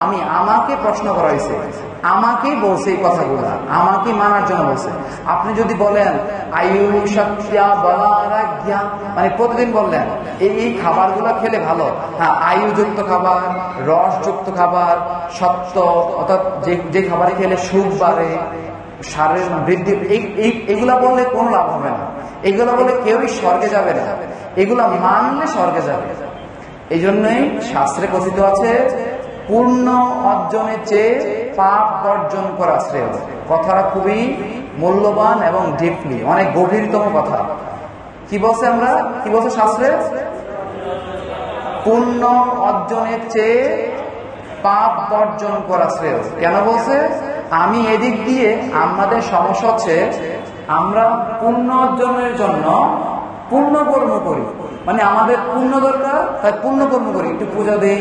আমি আমাকে প্রশ্ন করা হয়েছে, আমাকেই বলছে এই কথাগুলা, আমাকে মানার জন্য বলছে। আপনি যদি বলেন আয়ু সত্যা বলারাজ্ঞা, মানে প্রতিদিন বললেন এই খাবারগুলো খেলে ভালো, হ্যাঁ আয়ুযুক্ত খাবার, রসযুক্ত খাবার, সত্য অর্থাৎ যে খাবারে খেলে সুখ বাড়ে, শারীরিক বৃদ্ধি, এগুলা বললে কোনো লাভ হবে না। এগুলো বলে কেউই স্বর্গে যাবে না, এগুলা মানলে স্বর্গে যাবে। এই জন্যই শাস্ত্রে কথিত আছে পূর্ণ অর্জনের চেয়ে পাপ বর্জন করা শ্রেয়। কথাটা খুবই মূল্যবান এবং ডিপলি, অনেক গভীরতম কথা। কি বলছে আমরা, কি বলছে শাস্ত্রে? পূর্ণ অর্জনের চেয়ে পাপ বর্জন করা শ্রেয়। কেন বলছে? আমি এদিক দিয়ে আমাদের সমস্যা হচ্ছে আমরা পূর্ণ অর্জনের জন্য পূর্ণ কর্ম করি, মানে আমাদের পূর্ণ দরকার তাই পূর্ণ কর্ম করি, একটু পূজা দেই,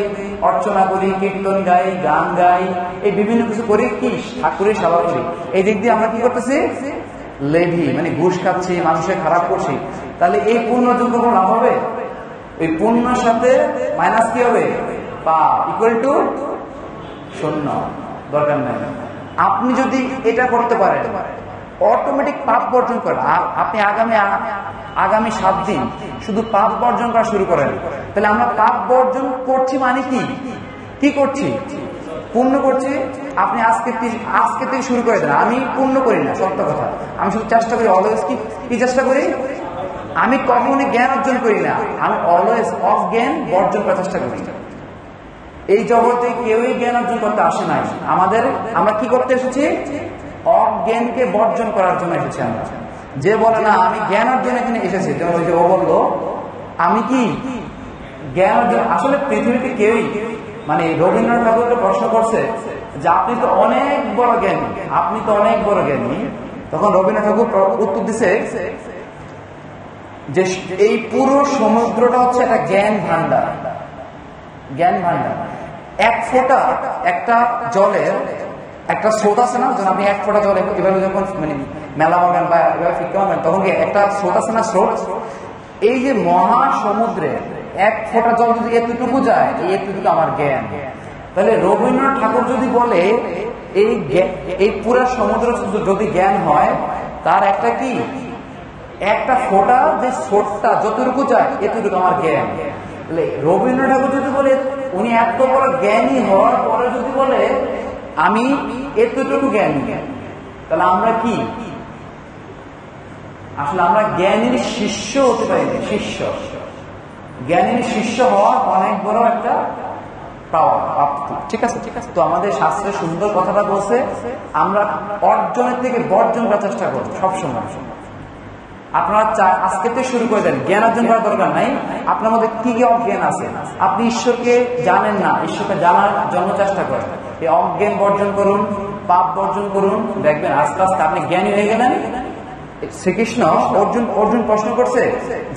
অর্চনা করি, কীর্তন গাই, গান গাই, এই বিভিন্ন কিছু করি, কি ঠাকুরের সেবা করি। এই দিক দিয়ে আমরা কি করতেছি? লেভি, মানে ঘুষ খাচ্ছি, মানুষের খারাপ করছি। তাহলে এই পূর্ণ অর্জন কোনো লাভ হবে? এই পূর্ণের সাথে মাইনাস কি হবে? পাপ ইকুয়াল টু শূন্য, দরকার নাই। আপনি যদি এটা করতে পারেন অটোমেটিক পাপ বর্জন করেন। আপনি আগামী 7 দিন শুধু পাপ বর্জন করা শুরু করেন, তাহলে আমরা পাপ বর্জন করছি মানে কি করছি? পূর্ণ করছি। আপনি আজকে থেকে শুরু করে দেন। আমি পূর্ণ করি না, সত্য কথা। আমি শুধু চেষ্টা করি, অলওয়েজ কি চেষ্টা করি? আমি কখনোই জ্ঞান অর্জন করি না, আমি অলওয়েজ অজ্ঞান বর্জন করার চেষ্টা করি। এই জগতে কেউই জ্ঞান অর্জন করতে আসে নাই। আমরা কি করতে এসেছি? অজ্ঞানকে বর্জন করার জন্য এসেছি আমরা। যে বলে না আমি জ্ঞান অর্জন এখানে এসেছি, যেমন ও বললো আমি কি জ্ঞান অর্জন, আসলে পৃথিবীতে কেউই, মানে রবীন্দ্রনাথ ঠাকুরকে প্রশ্ন করছে যে আপনি তো অনেক বড় জ্ঞানী, আপনি তো অনেক বড় জ্ঞানী। তখন রবীন্দ্রনাথ ঠাকুর উত্তর দিছে যে এই পুরো সমুদ্রটা হচ্ছে একটা জ্ঞান ভান্ডার। জ্ঞান ভান্ডার এক ফোঁটা, একটা জলের একটা স্রোত আছে না, যখন আপনি এক ফোঁটা জলে এভাবে যখন মানে মেলা বাগান বা এভাবে ফিরতে পারবেন, তখন কি একটা স্রোত আছে না, স্রোত। এই যে মহাসমুদ্রে এক ফোঁটা জল যদি এতটুকু যায়, এতটুকু আমার জ্ঞান। তাহলে রবীন্দ্রনাথ ঠাকুর যদি বলে এই পুরা সমুদ্র যদি জ্ঞান হয়, তার একটা কি একটা ফোঁটা, যে স্রোতটা যতটুকু যায় এতটুকু আমার জ্ঞান। রবীন্দ্রনাথ ঠাকুর যদি বলে, উনি এত বড় জ্ঞানী হওয়ার পরে যদি বলে আমি এতটুকু জ্ঞানী, তাহলে আমরা কি? আসলে আমরা জ্ঞানীর শিষ্য হতে পারি না। শিষ্য, জ্ঞানীর শিষ্য হওয়ার অনেক বড় একটা পাওয়া, প্রাপ্তি। ঠিক আছে, ঠিক আছে। তো আমাদের শাস্ত্রে সুন্দর কথাটা বলছে আমরা অর্জনের থেকে বর্জন করার চেষ্টা করব সবসময়। আপনারা আজকে থেকে শুরু করে দেন, জ্ঞান অর্জন করার দরকার নাই। আপনার মধ্যে কি কি অজ্ঞান আছে, আপনি ঈশ্বরকে জানেন না, ঈশ্বরকে জানার জন্য চেষ্টা করেন। এই অজ্ঞান বর্জন করুন, পাপ বর্জন করুন, দেখবেন আস্তে আস্তে আপনি জ্ঞানী হয়ে গেলেন। শ্রীকৃষ্ণ অর্জুন প্রশ্ন করছে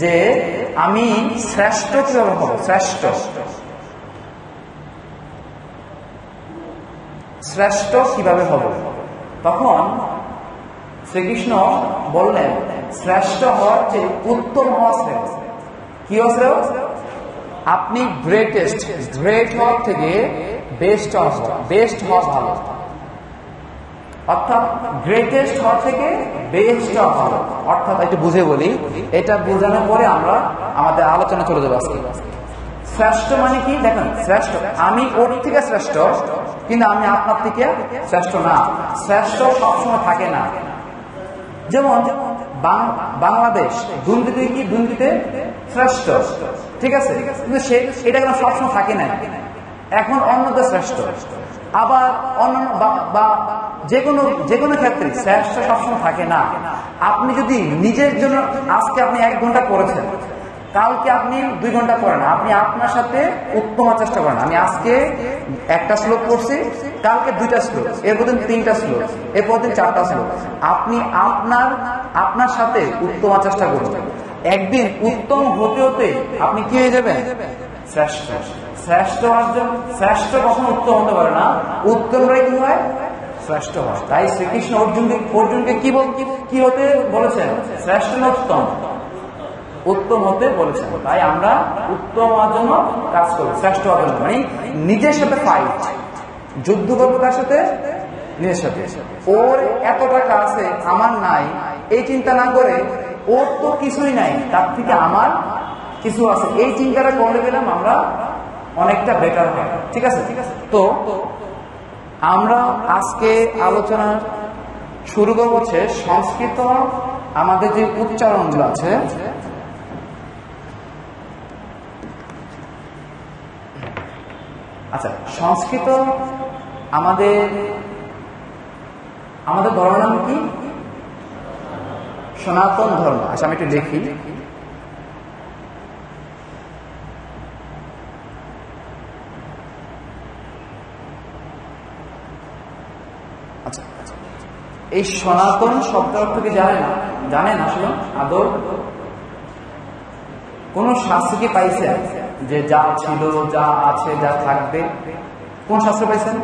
যে আমি শ্রেষ্ঠ কিভাবে হব, শ্রেষ্ঠ কিভাবে হব? তখন শ্রীকৃষ্ণ বললেন শ্রেষ্ঠ হওয়ার চেয়ে উত্তম হওয়া শ্রেষ্ঠ। কি হচ্ছে? আপনি গ্রেট হওয়ার থেকে বেস্ট হওয়া ভালো। অর্থাৎ গ্রেটেস্ট হওয়ার থেকে বেস্ট হওয়া ভালো। অর্থাৎ একটু বুঝে বলি, এটা বোঝানোর পরে আমরা আমাদের আলোচনা চলে যাবো আজকে। শ্রেষ্ঠ মানে কি? দেখেন, শ্রেষ্ঠ আমি ওর থেকে শ্রেষ্ঠ, কিন্তু আমি আপনার থেকে শ্রেষ্ঠ না। শ্রেষ্ঠ সবসময় থাকে না। যেমন বাংলাদেশ দুর্নীতি কি? দুর্নীতিতে শ্রেষ্ঠ, ঠিক আছে, কিন্তু এটা কেন সবসময় থাকে না? এখন অন্যদের শ্রেষ্ঠ, আবার অন্যান্য বা যে কোনো ক্ষেত্রে শ্রেষ্ঠ সবসময় থাকে না। আপনি যদি নিজের জন্য আজকে আপনি 1 ঘন্টা পড়েছেন, কালকে আপনি 2 ঘন্টা পড়েন, আপনি আপনার সাথে উত্তম চেষ্টা করেন। আমি আজকে 1টা শ্লোক পড়ছি, কালকে 2টা শ্লোক, এরপর দিন 3টা শ্লোক, এরপর দিন 4টা শ্লোক। আপনি আপনার সাথে উত্তম চেষ্টা করুন। একদিন উত্তম হতে হতে আপনি কি হয়ে যাবেন? শ্রেষ্ঠ। শ্রেষ্ঠ কখনো উত্তম হতে পারে না, উত্তমরাই কি হয়? শ্রেষ্ঠ হয়। তাই শ্রীকৃষ্ণ অর্জুনকে কি হতে বলেছেন? শ্রেষ্ঠ না উত্তম? উত্তম হতে বলেছেন। তাই আমরা উত্তম হওয়ার জন্য কাজ করি, শ্রেষ্ঠ হওয়ার জন্য, মানে নিজের সাথে ফাইট। যুদ্ধ করবো কার সাথে? নিজের সাথে। ওর এত টাকা আছে আমার নাই, এই চিন্তা না করে ওর তো কিছুই নাই, তার থেকে আমার কিছু আছে, এই চিন্তাটা করে গেলাম আমরা অনেকটা বেটার হয়। ঠিক আছে? তো আমরা আজকে আলোচনা শুরু করব হচ্ছে সংস্কৃত আমাদের যে উচ্চারণগুলো আছে, আচ্ছা সংস্কৃত আমাদের ধর্মের নাম কি? সনাতন ধর্ম। আচ্ছা আমি একটু দেখি। আচ্ছা এই সনাতন শব্দ অর্থ কি জানেন আসলে আদর? কোন শাস্ত্র কি পাইছেন যে যা ছিল, যা আছে, যা থাকবে? কোন শাস্ত্র পাইছেন?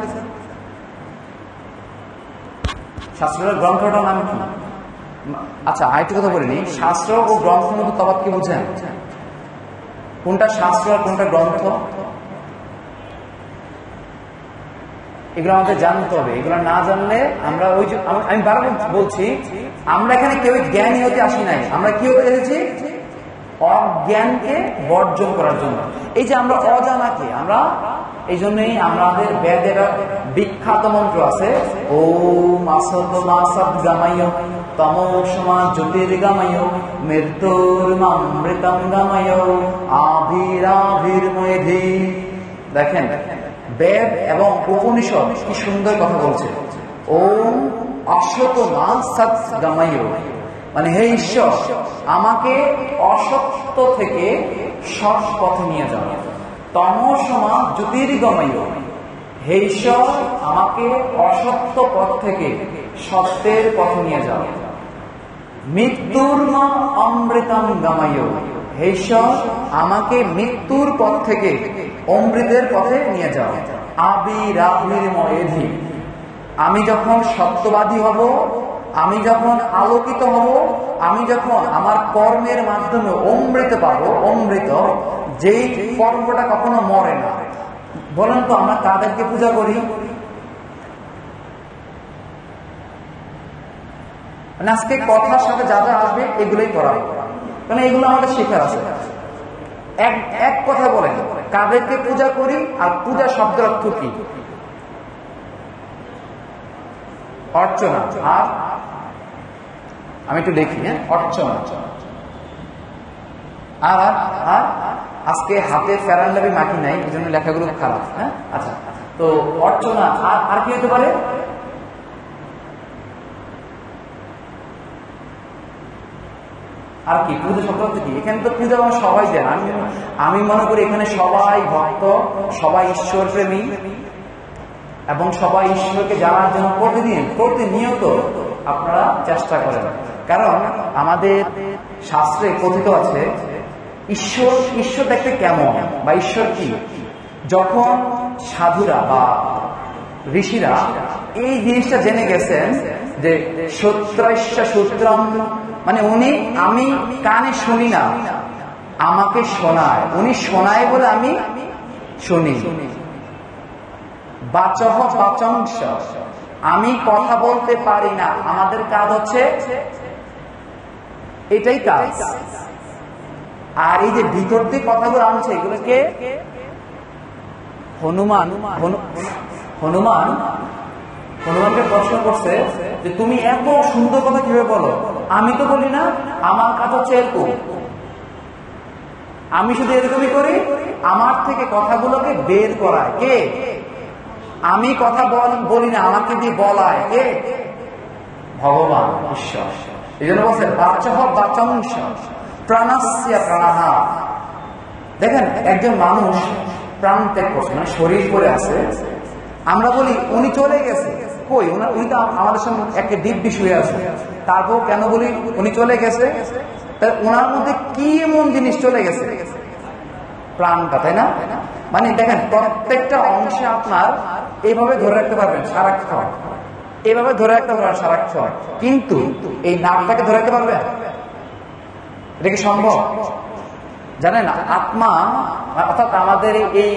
শাস্ত্রের গ্রন্থটার নাম কি? আচ্ছা আরেকটি কথা বলিনি, শাস্ত্র ও গ্রন্থের মধ্যে তফাৎ কি বুঝেন? কোনটা শাস্ত্র আর কোনটা গ্রন্থ? এগুলো আমাদের জানতে হবে। এগুলো না জানলে আমরা ওই যে আমি বারবার বলছি, আমরা এখানে কেউ জ্ঞানী হতে আসি নাই, আমরা কি হতে এসেছি? অজ্ঞানকে বর্জন করার জন্য। এই যে আমরা অজানাকে, আমরা এই জন্যই আমাদের বেদের বিখ্যাত মন্ত্র আছে, ওম আসতমা সদ্গময় তমোসমা জ্যোতির্গময় মৃত্যুর্মৃতম গময় আবিরাবির্ময়ধি। দেখেন বেদ এবং উপনিষদ কি সুন্দর কথা বলছে। ওম আসতমা সদ্গময়, মানে হে ঈশ্বর আমাকে অসত্য থেকে সৎ পথে নিয়ে যাও। তমসমা জ্যোতির্গময়, হে ঈশ্বর আমাকে অসত্য পথ থেকে সত্যের পথে নিয়ে যাও। মৃত্যুর্ম অমৃতম গময়, হে ঈশ্বর আমাকে মৃত্যুর পথ থেকে অমৃতের পথে নিয়ে যাও। আবিরাবির্ময়ধি, আমি যখন সত্যবাদী হব, আমি যখন আলোকিত হব, আমি যখন আমার কর্মের মাধ্যমে অমৃত পাবো, অমৃত যেই কর্মটা কখনো মরে না। বলেন তো আমরা কাদেরকে পূজা করি? আজকে কথার সাথে যা যা আসবে এগুলোই করা হবে, কারণ এগুলো আমাদের শেখার আছে। এক কথা বলেন, কাদেরকে পূজা করি আর পূজা শব্দের অর্থ কি? অর্চনা। আর আমি একটু দেখি, হ্যাঁ অর্চনা। আর আর আজকে হাতে ফেরান লাভি মাখি নাই, এই জন্য লেখাগুলো খারাপ। হ্যাঁ আচ্ছা, তো অর্চনা। আর কি হতে পারে? আর কি পূজা শব্দ কি? এখানে তো পূজা সবাই দেন। আমি মনে করি এখানে সবাই ভক্ত, সবাই ঈশ্বর প্রেমী এবং সবাই ঈশ্বরকে জানার জন্য প্রতিনিয়ত আপনারা চেষ্টা করেন। কারণ আমাদের শাস্ত্রে কথিত আছে ঈশ্বর দেখতে কেমন বা ঈশ্বর কি। যখন সাধুরা বা ঋষিরা এই জিনিসটা জেনে গেছেন যে সূত্রাস্য সূত্রম, মানে আমি কানে শুনি না, আমাকে শোনায়, উনি শোনায় বলে আমি শুনি। বাচহ বাচংশ, আমি কথা বলতে পারি না, আমাদের কাজ হচ্ছে এটাই কাজ। আর এই যে ভিতর দিয়ে কথাগুলো আনছে এগুলোকে হনুমানকে প্রশ্ন করছে যে তুমি এত সুন্দর কথা কিভাবে বলো? আমি তো বলি না, আমার কাজ হচ্ছে এরকম, আমি শুধু এরকমই করি, আমার থেকে কথাগুলোকে বের করায় কে? আমি কথা বলি না, আমাকে দিয়ে বলায় কে? ভগবান ঈশ্বর। এই জন্য বলছেন বাচ্চা হোক বাচ্চাংশ প্রাণাস্য প্রাণাহা। দেখেন একজন মানুষ প্রাণ ত্যাগ করছে, মানে শরীর পরে আছে, আমরা বলি উনি চলে গেছে, কই উনি তো আমাদের সঙ্গে একটা দিব্যি শুয়ে আছে, তারপর কেন বলি উনি চলে গেছে? ওনার মধ্যে কি এমন জিনিস চলে গেছে? প্রাণটা, তাই না? মানে দেখেন প্রত্যেকটা অংশে আপনার এইভাবে ধরে রাখতে পারবেন সারাক্ষণ, এইভাবে ধরে রাখতে পারবেন সারাক্ষণ, কিন্তু এই নামটাকে ধরে রাখতে পারবেন? এটা কি সম্ভব? জানেন আত্মা অর্থাৎ আমাদের এই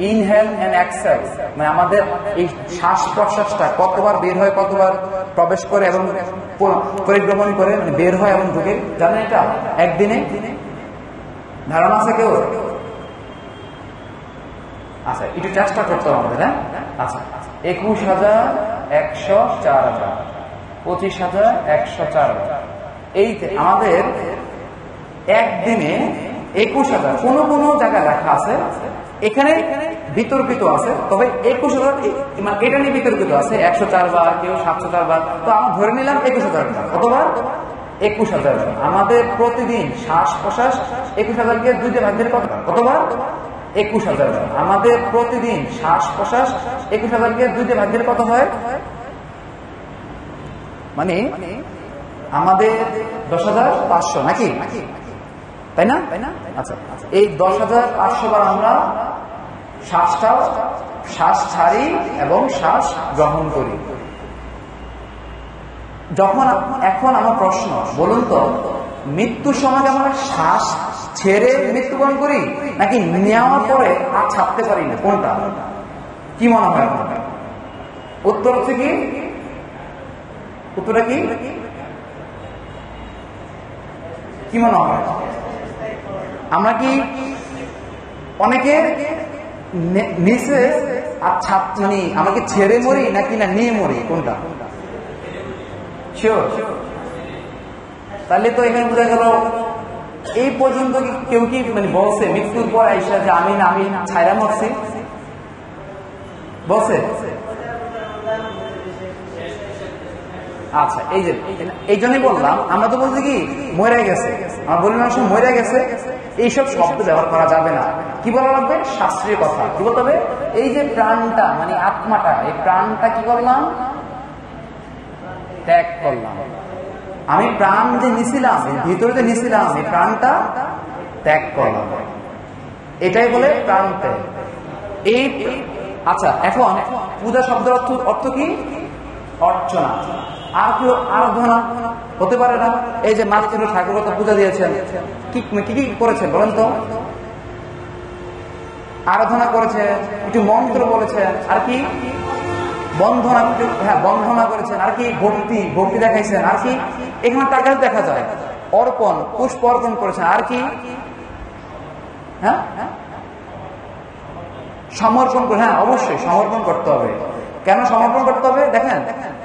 ইনহেল এন্ড এক্সেল, মানে আমাদের এই শ্বাস প্রশ্বাসটা কতবার বের হয়, কতবার প্রবেশ করে এবং পরিভ্রমণ করে, মানে বের হয় এবং ঢুকে, জানেন এটা একদিনে? ধারণা আছে কেউ? আচ্ছা, একটু চেষ্টা করতে হবে আমাদের। হ্যাঁ, আচ্ছা, 21,104 25,104, এইতে আমাদের একদিনে 21,000 কোন কোন জায়গায় লেখা আছে, এখানে বিতর্কিত আছে, তবে 21,000 মানে এটা নিয়ে বিতর্কিত আছে, 104 বার, কেউ 704 বার, তো আমরা ধরে নিলাম 21,000 বার। কতবার? 21,000 বার। আমাদের প্রতিদিন শ্বাস প্রশ্বাস 21,000-কে 2 দিয়ে ভাগ দিলে কতবার? 21,000 বার। আমাদের প্রতিদিন শ্বাস প্রশ্বাস 21,000-কে 2 দিয়ে ভাগ দিলে কত হয়? মানে আমাদের 10,500 নাকি, তাই না? আচ্ছা, এই 10,500 বার আমরা শ্বাস ছাড়ি এবং শ্বাস গ্রহণ করি। এখন আমার প্রশ্ন, বলুন তো, মৃত্যুর সময় আমরা শ্বাস ছেড়ে মৃত্যুবরণ করি নাকি নেওয়ার পরে আর ছাড়তে পারি না? কোনটা? কি মনে হয় আপনার? উত্তর হচ্ছে কি? উত্তরটা কি? কি মনে হয়? আমরা কি অনেকে নিচে আর মানে আমাকে ছেড়ে মরি নাকি না নিয়ে মরি? কোনটা? শিওর? তাহলে তো এখানে বোঝা গেল এই পর্যন্ত কেউ কি মানে বলছে মৃত্যুর পর আইসা যে আমি ছাইরা মরছি? বলছে? আচ্ছা, এই জন্যই বললাম, আমরা তো বলছি কি মরে গেছে, আমরা বলি মানুষ মরে গেছে, এইসব শব্দ ব্যবহার করা যাবে না। কি বলা লাগবে? শাস্ত্রীয় কথা। কি বলতে হবে? এই যে প্রাণটা, মানে আত্মাটা, এই প্রাণটা কি করলাম? ত্যাগ করলাম। আমি প্রাণ যে নিছিলাম, ভিতরে যে নিছিলাম, এই প্রাণটা ত্যাগ করলাম, এটাই বলে প্রাণ ত্যাগ। এই আচ্ছা, এখন পূজা শব্দের অর্থ কি? অর্চনা। আর কেউ আরাধনা হতে পারে না? এই যে মাতৃ ঠাকুর পূজা দিয়েছেন, কি কি করেছেন বলেন তো? আরাধনা করেছে, একটু মন্ত্র বলেছেন, আর কি বন্ধনা, হ্যাঁ বন্ধনা করেছেন, আর কি ভক্তি দেখাইছেন, আর কি এখানে টাকা দেখা যায়, অর্পণ, পুষ্প অর্পণ করেছেন, আর কি হ্যাঁ সমর্পণ করে। হ্যাঁ, অবশ্যই সমর্পণ করতে হবে। কেন সমর্পণ করতে হবে? দেখেন,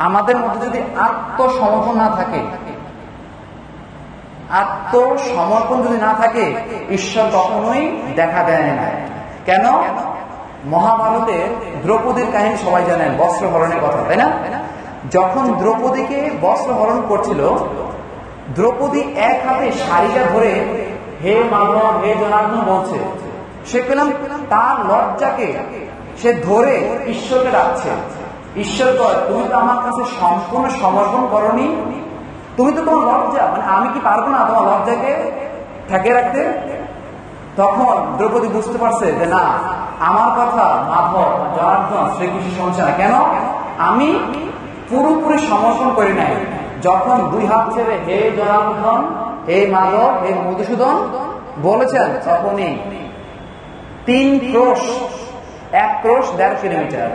আমাদের মধ্যে যদি আত্মসমর্পণ না থাকে, আত্মসমর্পণ যদি না থাকে, ঈশ্বর কখনোই দেখা দেয় না। কেন? মহাভারতে দ্রৌপদীর কাহিনী সবাই জানেন, বস্ত্র হরণের কথা, তাই না? যখন দ্রৌপদীকে বস্ত্র হরণ করছিল, দ্রৌপদী এক হাতে শাড়িটা ধরে হে মাধব, হে জনার্দন বলছে। সে পেলাম তার লজ্জাকে সে ধরে ঈশ্বরকে ডাকছে। ঈশ্বর কয়, তুমি তো আমার কাছে সম্পূর্ণ সমর্পণ করনি, তুমি তো তোমার লজ্জা, মানে আমি কি পারবো না তোমার লজ্জাকে ঠেকে রাখতে? তখন দ্রৌপদী বুঝতে পারছে যে না, আমার কথা মাধব জনার্দন শ্রীকৃষ্ণ শুনছে না। কেন? আমি পুরোপুরি সমর্পণ করি নাই। যখন 2 হাত ছেড়ে হে জনার্দন, হে মাধব, হে মধুসূদন বলেছেন, তখনই 3 ক্রোশ, 1 ক্রোশ 1.5 কিলোমিটার,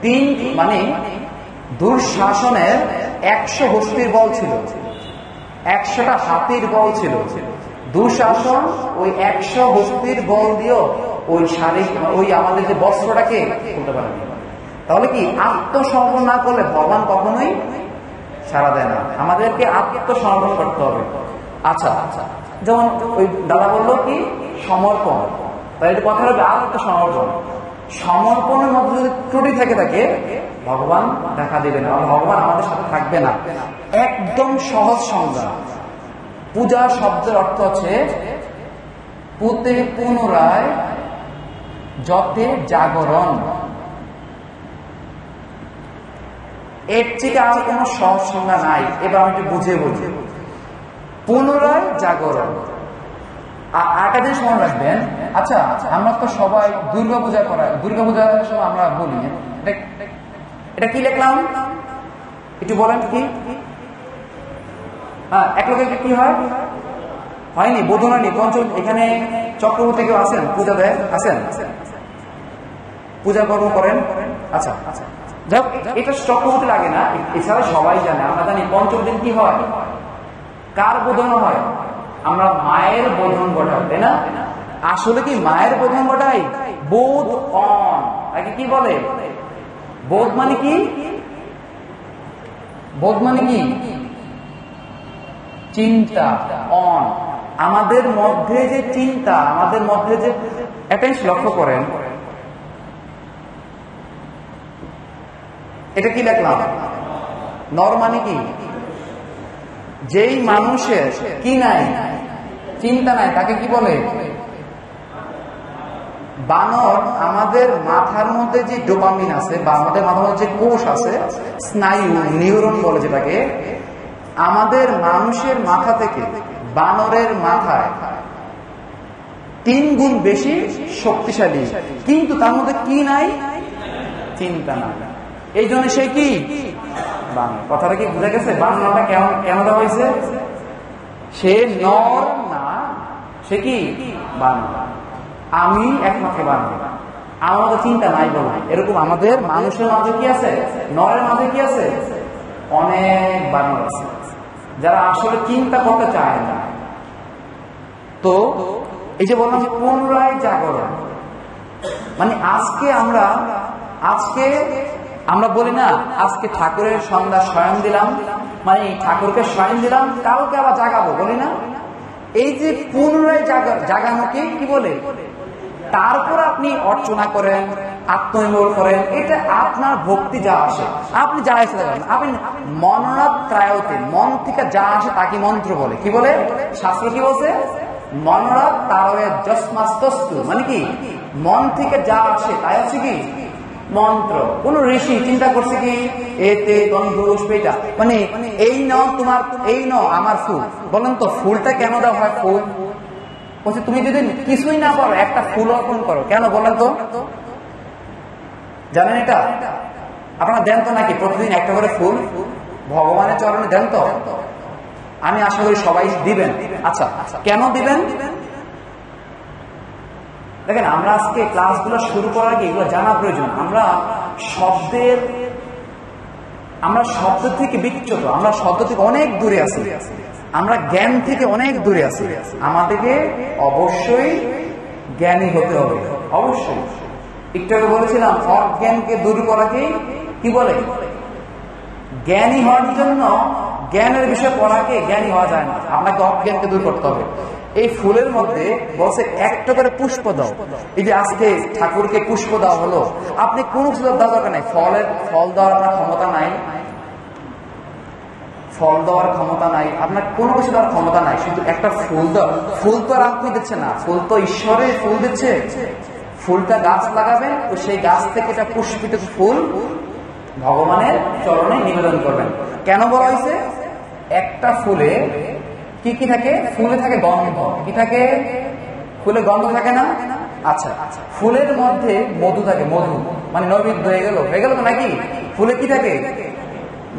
3 মানে দুঃশাসনের 100 হস্তির বল ছিল, 100টা হাতির বল ছিল। দুঃশাসন ওই 100 হস্তির বল দিয়েও ওই আমাদের যে বস্ত্রটাকে খুলতে পারেনি। তাহলে কি আত্মসমর্পণ না করলে ভগবান কখনোই সাড়া দেয় না। আমাদেরকে আত্মসমর্পণ করতে হবে। আচ্ছা, যেমন ওই দাদা বললো কি সমর্পণ, তাহলে কথা হবে আত্মসমর্পণ। সমর্পণের মধ্যে যদি ত্রুটি থেকে থাকে, ভগবান দেখা দেবে না, ভগবান আমাদের সাথে থাকবে না। একদম সহজ সংজ্ঞা। পূজা শব্দের অর্থ হচ্ছে পুতে পুনরায়, যতে জাগরণ। এর থেকে আর কোনো সহজ সংজ্ঞা নাই। এবার আমি একটু বুঝে বলি। পুনরায় জাগরণ। আরেকটা জিনিস মনে রাখবেন, আচ্ছা আমরা তো সবাই দুর্গাপূজা করাই, দুর্গাপূজার সময় আমরা বলি, এটা কি লিখলাম একটু বলেন কি? হ্যাঁ, এক লোকের কি হয়? হয়নি, বোধন হয়নি। পঞ্চম এখানে চক্রবর্তী কেউ আছেন, পূজা দেয় আছেন? পূজা কর্ম করেন। আচ্ছা আচ্ছা, যাক এটা চক্রবর্তী লাগে না, এছাড়া সবাই জানে, আমরা জানি পঞ্চম দিন কি হয়, কার বোধন হয়? আমরা মায়ের বোধন ঘটাই, তাই না? আসলে কি মায়ের বোধন ঘটাই? বোধ অন, তাকে কি বলে? বোধ মানে কি? বোধ মানে কি? চিন্তা। অন, আমাদের মধ্যে যে চিন্তা, আমাদের মধ্যে যে একটা জিনিস লক্ষ্য করেন, এটা কি লিখলাম? নর মানে কি? যেই মানুষের কি নাই, চিন্তা নাই, তাকে কি বলে? বানর। আমাদের মাথার মধ্যে যে ডোপামিন আছে বা আমাদের মাথার মধ্যে যে কোষ আছে, স্নায়ু, নিউরন বলে যেটাকে, আমাদের মানুষের মাথা থেকে বানরের মাথায় 3 গুণ বেশি শক্তিশালী, কিন্তু তার মধ্যে কি নাই? চিন্তা নাই। এই জন্য সে কি বানর। কথাটা কি বুঝা গেছে? বানরটা কেন দেওয়া হয়েছে? সে নর না, সে কি বানর। আমি একমাত্র বানর, আমার তো চিন্তা নাই বলে। এরকম আমাদের মানুষের মাঝে কি আছে? নরের মাঝে কি আছে? অনেক বানর আছে যারা আসলে চিন্তা করতে চায় না। তো এই যে বললাম পুনরায় জাগরণ, মানে আজকে আমরা বলি না, আজকে ঠাকুরের সন্ধ্যা শয়ন দিলাম, মানে ঠাকুরকে শয়ন দিলাম, কালকে আবার জাগাবো, বলি না? এই যে পুনরায় জাগানোকে কি বলে? তারপর আপনি অর্চনা করেন, আত্মনির্ভর করেন, এটা আপনার ভক্তি যা আসে, আপনি যা আসে আপনি মননাথ ত্রায়তে, মন থেকে যা আসে তাকে মন্ত্র বলে। কি বলে শাস্ত্র? কি বলছে? মননাথ তারয়ে যস্মাস্তস্তু, মানে কি মন থেকে যা আসে তাই হচ্ছে কি মন্ত্র। কোন ঋষি চিন্তা করছে কি এতে গন্ধপুষ্পেটা, মানে এই নাও তোমার, এই নাও আমার ফুল। বলেন তো ফুলটা কেন দেওয়া হয়? ফুল বলছে তুমি যদি কিছুই না পারো একটা ফুল অর্পণ করো, কেন বলেন তো? জানেন এটা? আপনারা দেন তো নাকি প্রতিদিন একটা করে ফুল ভগবানের চরণে দেন তো? আমি আশা করি সবাই দিবেন। আচ্ছা, কেন দিবেন? দেখেন, আমরা আজকে ক্লাসগুলো শুরু করার আগে এগুলো জানা প্রয়োজন। আমরা শব্দ থেকে বিচ্যুত, আমরা শব্দ থেকে অনেক দূরে আছি, আমরা জ্ঞান থেকে অনেক দূরে আছি। আমাদেরকে অবশ্যই জ্ঞানী হতে হবে, অবশ্যই। একটু আগে বলেছিলাম অজ্ঞানকে দূর করাকে কি বলে? জ্ঞানী হওয়ার জন্য জ্ঞানের বিষয় পড়াকে জ্ঞানী হওয়া যায় না, আপনাকে অজ্ঞানকে দূর করতে হবে। এই ফুলের মধ্যে বলছে একটা করে পুষ্প দাও। এই যে আজকে ঠাকুরকে পুষ্প দেওয়া হলো, আপনি কোনো কিছু দেওয়ার দরকার নাই, ফল দেওয়ার আপনার ক্ষমতা নাই, ফল দেওয়ার ক্ষমতা নাই, আপনার কোনো কিছু দেওয়ার ক্ষমতা নাই, শুধু একটা ফুল দাও। ফুল তো আর আপনি দিচ্ছে না, ফুল তো ঈশ্বরের ফুল দিচ্ছে। ফুলটা গাছ লাগাবেন, তো সেই গাছ থেকে একটা পুষ্পিত ফুল ভগবানের চরণে নিবেদন করবেন। কেন বলা হয়েছে? একটা ফুলে কি কি থাকে? ফুলে থাকে গন্ধ। কি থাকে? ফুলে গন্ধ থাকে না? আচ্ছা, ফুলের মধ্যে মধু থাকে, মধু মানে নৈবেদ্য হয়ে গেল তো নাকি? ফুলে কি থাকে?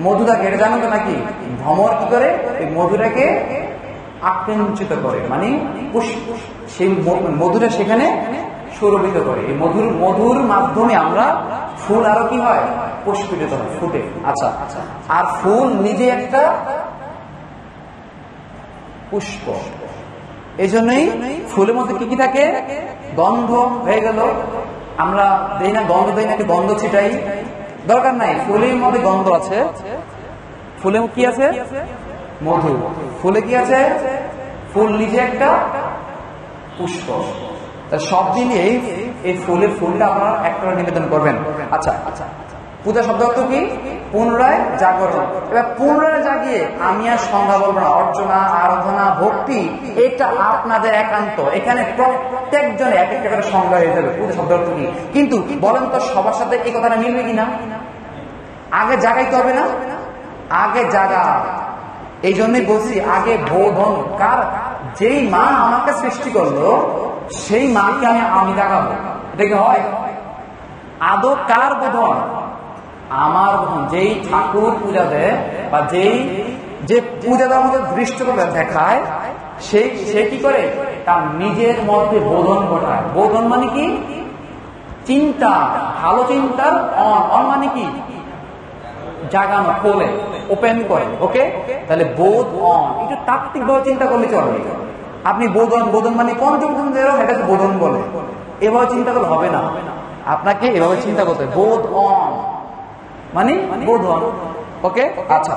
মধু থাকে, এটা জানো তো নাকি? ভ্রমর কি করে? এই মধুটাকে আকিঞ্চিত করে, মানে সেই মধুটা সেখানে সুরভিত করে। এই মধুর মাধ্যমে আমরা ফুল আরো কি হয়? পুষ্পিত হয়, ফুটে। আচ্ছা, আর ফুল নিজে একটা পুষ্প, এই জন্যই ফুলের মধ্যে কি কি থাকে? গন্ধ হয়ে গেল। আমরা দেই না গন্ধ, দেই নাকি গন্ধ ছিটাই? দরকার নাই, ফুলের মধ্যে গন্ধ আছে। ফুলে কি আছে? মধু। ফুলে কি আছে? ফুল নিজে একটা পুষ্প। সব মিলিয়ে এই ফুলটা আপনারা একটা নিবেদন করবেন। আচ্ছা, পূজা শব্দ অর্থ কি? পুনরায় জাগরণ। এবার পুনরায় জাগিয়ে আমি আর সংজ্ঞা বলবো না, অর্চনা, আরাধনা, ভক্তি এটা আপনাদের একান্ত। এখানে প্রত্যেকজনে এক একটা করে সংজ্ঞা হয়ে যাবে পূজা শব্দ অর্থ কি। কিন্তু বলেন তো সবার সাথে এই কথাটা মিলবে কিনা? আগে জাগাইতে হবে না? আগে জাগা। এই জন্যই বলছি আগে বোধন। কার? যেই মা আমাকে সৃষ্টি করলো সেই মাকে আমি জাগাবো, এটা কি হয়? আদৌ কার বোধন? আমার বোধন। যেই ঠাকুর পূজা দেয় বা যে পূজা দেওয়ার মধ্যে দৃষ্টতা দেখায়, সে কি করে? তার নিজের মধ্যে বোধন ঘটায়। বোধন মানে কি? চিন্তা, ভালো চিন্তার অন মানে কি? জাগানো, খোলে, ওপেন করে। ওকে, তাহলে বোধ অন, একটু তাত্ত্বিক ভাবে চিন্তা করলে চলে। আপনি বোধন মানে পঞ্চম এটাকে বোধন বলে, এভাবে চিন্তা করলে হবে না। আপনাকে এভাবে চিন্তা করতে হবে, বোধ অন মানে বোধন। ওকে, আচ্ছা,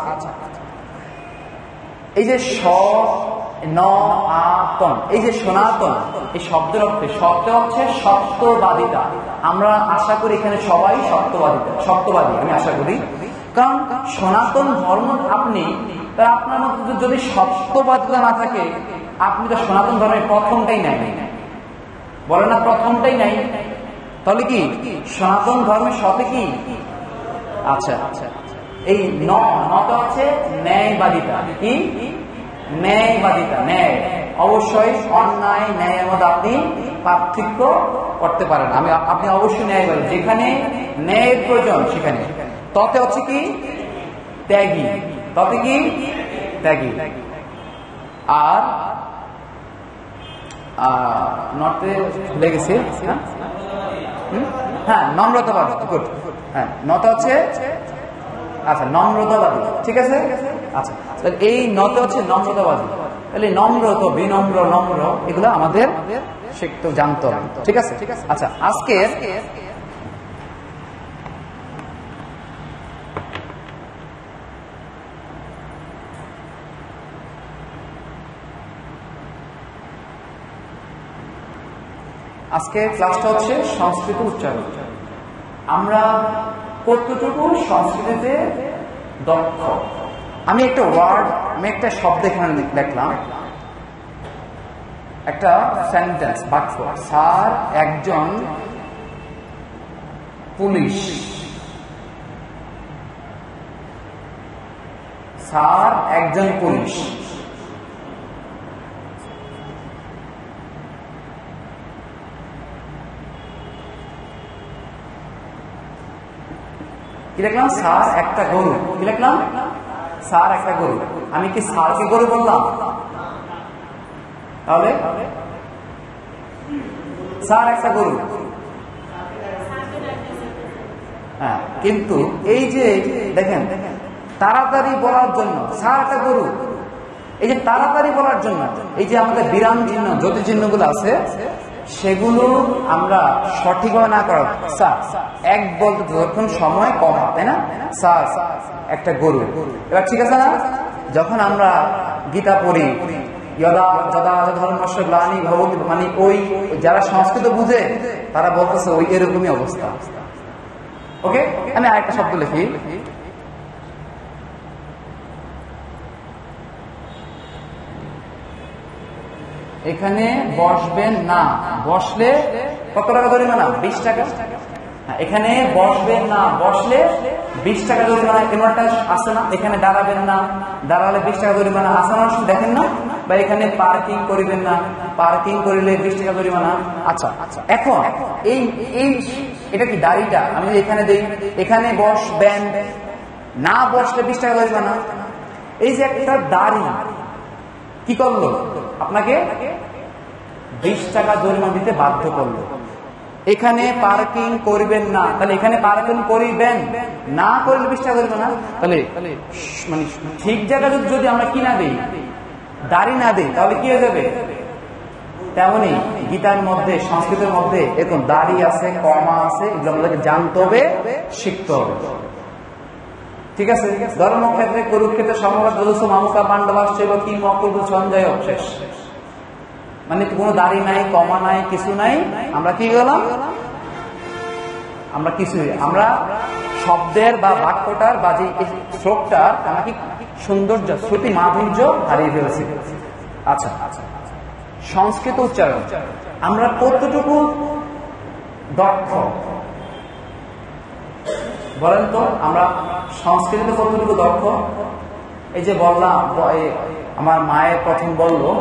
এই যে সনাতন, এই যে সনাতন, এই শব্দের অর্থে হচ্ছে সত্যবাদিতা। আমরা আশা করি এখানে সবাই সত্যবাদী, আমি আশা করি। কারণ সনাতন ধর্ম আপনি, আপনার মধ্যে যদি সত্যবাদিতা না থাকে, আপনি তো সনাতন ধর্মের প্রথমটাই নাই, বলে না প্রথমটাই নাই। তাহলে কি সনাতন ধর্মের সাথে কি? আচ্ছা, এই নটা হচ্ছে ন্যায়বাদিতা। কি ন্যায়বাদিতা? ন্যায়, অবশ্যই অন্যায় ন্যায়ের মধ্যে আপনি পার্থক্য করতে পারেন। আপনি অবশ্যই ন্যায়বাদী, যেখানে ন্যায়ের প্রয়োজন সেখানে। ততে হচ্ছে কি? ত্যাগী। ততে কি? ত্যাগী। আর নটে ভুলে গেছি। হ্যাঁ, নম্রতাবাদী। গুড। হ্যাঁ, নটা হচ্ছে আচ্ছা নম্রতাবাদী, ঠিক আছে। আচ্ছা, তাহলে এই নটা হচ্ছে নম্রতাবাদী। তাহলে নম্র তো বিনম্র, নম্র, এগুলো আমাদের শিখতে জানতে হবে, ঠিক আছে। আচ্ছা, আজকে ক্লাসটা হচ্ছে সংস্কৃত উচ্চারণ। আমরা কতটুকু সংস্কৃতিতে দক্ষ? আমি একটা শব্দ এখানে লিখলাম, একটা সেন্টেন্স, বাক্য। স্যার একজন পুলিশ। স্যার একজন পুলিশ। কি লিখলাম? স্যার একটা গরু। কি লিখলাম? স্যার একটা গরু। আমি কি স্যারকে গরু বললাম? তাহলে স্যার একটা গরু। হ্যাঁ, কিন্তু এই যে দেখেন, তাড়াতাড়ি বলার জন্য স্যার একটা গরু, এই যে তাড়াতাড়ি বলার জন্য এই যে আমাদের বিরাম চিহ্ন, জ্যোতি চিহ্নগুলো আছে, সেগুলো আমরা সঠিকভাবে না করা। স্যার এক বলতে যখন সময় কম, তাই না? স্যার একটা গরু। এবার ঠিক আছে না? যখন আমরা গীতা পড়ি, ধর্মস্য গ্লানি ভবতি, মানে ওই যারা সংস্কৃত বুঝে তারা বলতেছে ওই এরকমই অবস্থা। ওকে, আমি আরেকটা শব্দ লিখি। এখানে বসবেন না, বসলে কত টাকা জরিমানা? 20 টাকা। এখানে বসবেন না, বসলে 20 টাকা জরিমানা। এমনটা আসে না? এখানে দাঁড়াবেন না, দাঁড়ালে 20 টাকা জরিমানা। আসার দেখেন না? বা এখানে পার্কিং করিবেন না, পার্কিং করিলে 20 টাকা জরিমানা। আচ্ছা, এখন এটা কি দাড়িটা আমি এখানে দেই, এখানে বসবেন না, বসলে 20 টাকা জরিমানা। এই যে একটা দাড়ি কি করলো? আপনাকে 20 টাকা জরিমানা দিতে বাধ্য করলো। এখানে পার্কিং করবেন না, তাহলে এখানে পার্কিং করিবেন না করলে 20 টাকা জরিমানা। তাহলে মানে ঠিক জায়গা যদি আমরা কি না দেই, দাড়ি না দেই, তাহলে কি হয়ে যাবে? তেমনি গীতার মধ্যে, সংস্কৃতের মধ্যে এরকম দাড়ি আছে, কমা আছে, এগুলো আমাদেরকে জানতে হবে, শিখতে হবে, ঠিক আছে। ধর্মক্ষেত্রে কুরুক্ষেত্রে সমবাদ মামুকা পাণ্ডবাশ্চৈব কি মকুল সঞ্জয় শেষ, মানে কোনো দাড়ি নাই, কমা নাই, কিছু নাই। আমরা কি গেলাম? আমরা কিছুই, আমরা শব্দের বা বাক্যটার বা যে শ্লোকটার আমরা কি সৌন্দর্য, শ্রুতি মাধুর্য হারিয়ে ফেলেছি। আচ্ছা, সংস্কৃত উচ্চারণ আমরা কতটুকু দক্ষ বলেন তো? আমরা সংস্কৃতিতে কতটুকু দক্ষ? এই যে বললাম, আমার মায়ের প্রথম বললো